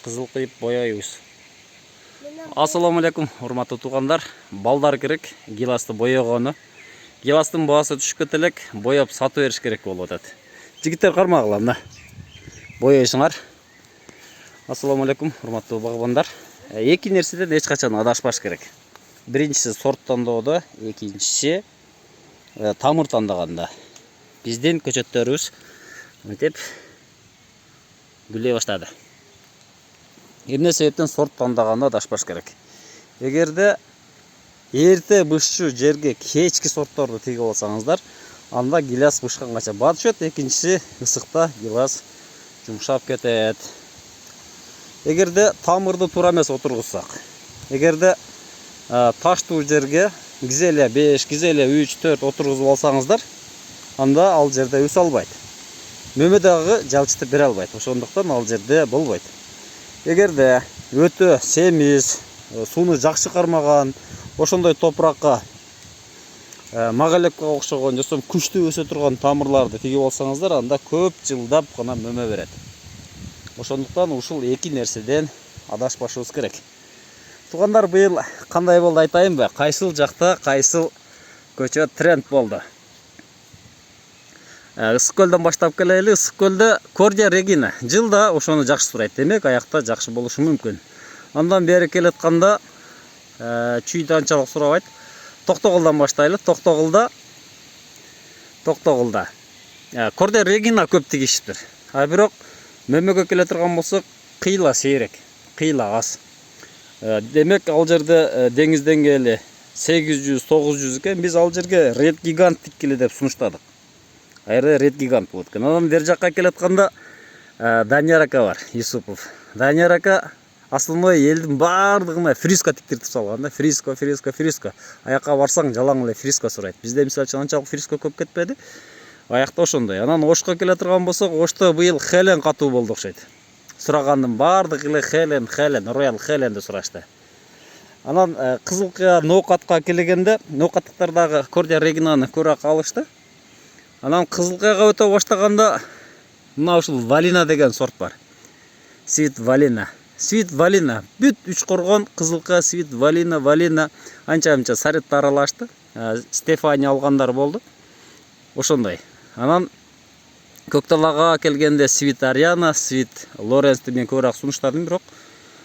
кызыл кыйып бояйбыз. Ассаламу алейкум, урматтуу туугандар. Балдар керек гиласты боёгону. Гиластын баасы түшкөт элек, бояп сатып бериш керек болуп атат. Жигиттер кармагыла мына. Боёйсуңар. Ассаламу алейкум, урматтуу багбандар. Эки нерседен эч качан адашпаш керек. Биринчиси сорт тандоодо, экинчиси тамыр тандаганда. Биздин көчөттөрүбүз мынтип гүлөй баштады. Эмне себептен сорт тандаганда адашпаш керек. Эгерде эрте бышчу жерге кечки сортторду тигип алсаңыздар, анда гилас бышканганча бат түшөт, экинчиси ысыкта гилас жумшап кетет. Эгерде тамырды туура эмес отургузсак, эгерде таштуу жерге кизеле 5, кизеле 3, 4 отургузуп алсаңыздар, анда ал жерде үс албайт. Мөмө дагы жалчытып бере албайт. Ошондуктан ал жерде болбойт. Эгерде өтө семиз, сууну жакшы кармаган, ошондой топуракка магалепке окшогон, жосом күчтүү өсө турган тамырларды тигип алсаңыздар, анда көп жылдап гана мөмө берет. Ошондуктан ушул эки нерседен адашпашыбыз керек. Туугандар, быйыл кандай болду айтайынбы? Кайсыл жакта кайсыл көчөт тренд болду? Ысык көлдөн баштап келели. Ысык көлдө Кордия Регина жылда ошону жакшы сурайт. Демек, аякта жакшы болушу мүмкүн. Андан бери келатканда чүйдө анчалык сурабайт. Токтогулдан баштайлы. Токтогулда Кордия Регина көп тигишиптир. А бирок мөмөгө келе турган болсок, кыйла сейрек, кыйла аз. Демек, ал жерде деңиз деңгээли 800-900 экен. Биз ал жерге Ред Гигант тиккиле деп сунуштадык. Айры Ред Гигант болот экен. Анан бер жакка келатканда Данияр ака бар, Юсупов. Данияр ака основной элдин бардыгына фриска тиктиртип салган да. Фриска. Аякка барсаң жалаң эле фриска сурайт. Бизде мисалы үчүн анчалык фриска көп кетпеди. Аякта ошондой. Анан Ошко келе турган болсок, Ошто быйыл Хелен катуу болду окшойт. Сурагандын бардыгы эле Хелен, Роял Хеленди сурашты. Анан Кызылкыя Ноокатка келгенде, Ноокаттыктар дагы Кордия Регинаны көрө калышты. Анан Кызылкыяга өтө баштаганда мына ушул Валина деген сорт бар. Свит Валина. Бүт үч коргон Кызылкыя Свит Валина анча сарытта аралашты. Стефани алгандар болду. Ошондой. Анан Көкталага келгенде Свит Ариана, Свит Лоренсти мен көбүрөөк сунуштадым, бирок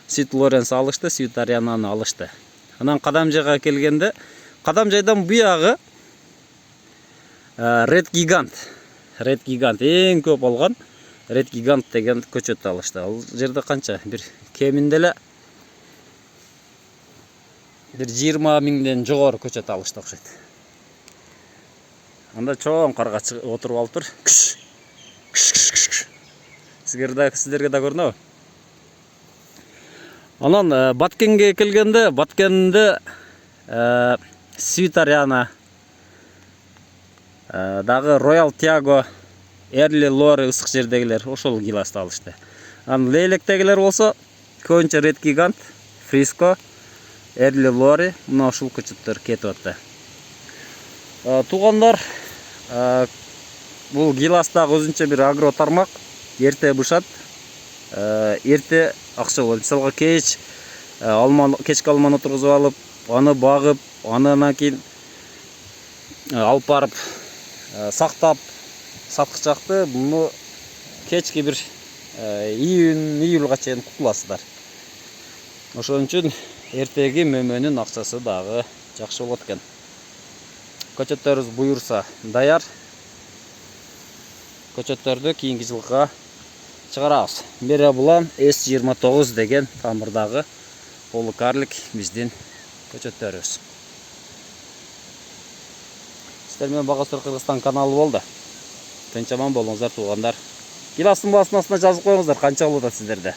Свит Лоренс алышты, Свит Ариананы алышты. Анан Кадамжайга келгенде, Кадамжайдан буягы Ред Гигант эң көп алган Ред Гигант деген көчөт алышты. Ал жерде канча? Бир кеминде эле 20 миңден жогору көчөт алышты окшойт. Анда чоң карга отуруп алыптыр. Сиздерге да көрүнөбү? Анан Баткенге келгенде, Баткенде Свит Ариана, дагы Роял Тиаго, Эрли Лори ысык жердегилер ошол гиласты алышты. Анан Лейлектегилер болсо, көбүнчө Ред Гигант, Фриско, Эрли Лори, мына ушул көчөттөр кетип атты. Туугандар, бул гиластагы өзүнчө бир агро тармак, эрте бышат, эрте акча болот. Мисалга кечки алманы отургузуп алып, аны багып, андан кийин алып барып сактап саткычакты буну кечки бир июлга чейин кутуласыздар. Ошон үчүн эртеги мөмөнүн акчасы дагы жакшы болот экен. Көчөттөрүбүз буюрса даяр. Көчөттөрдү кийинки жылга чыгарабыз. Мерабулан S29 деген тамырдагы полукарлик биздин көчөттөрүбүз. Сиздер менен Багасыр Кыргызстан каналы болду. Тынч аман болуңуздар туугандар. Гиластын баасына жазып коюңуздар, канча болот сиздерде.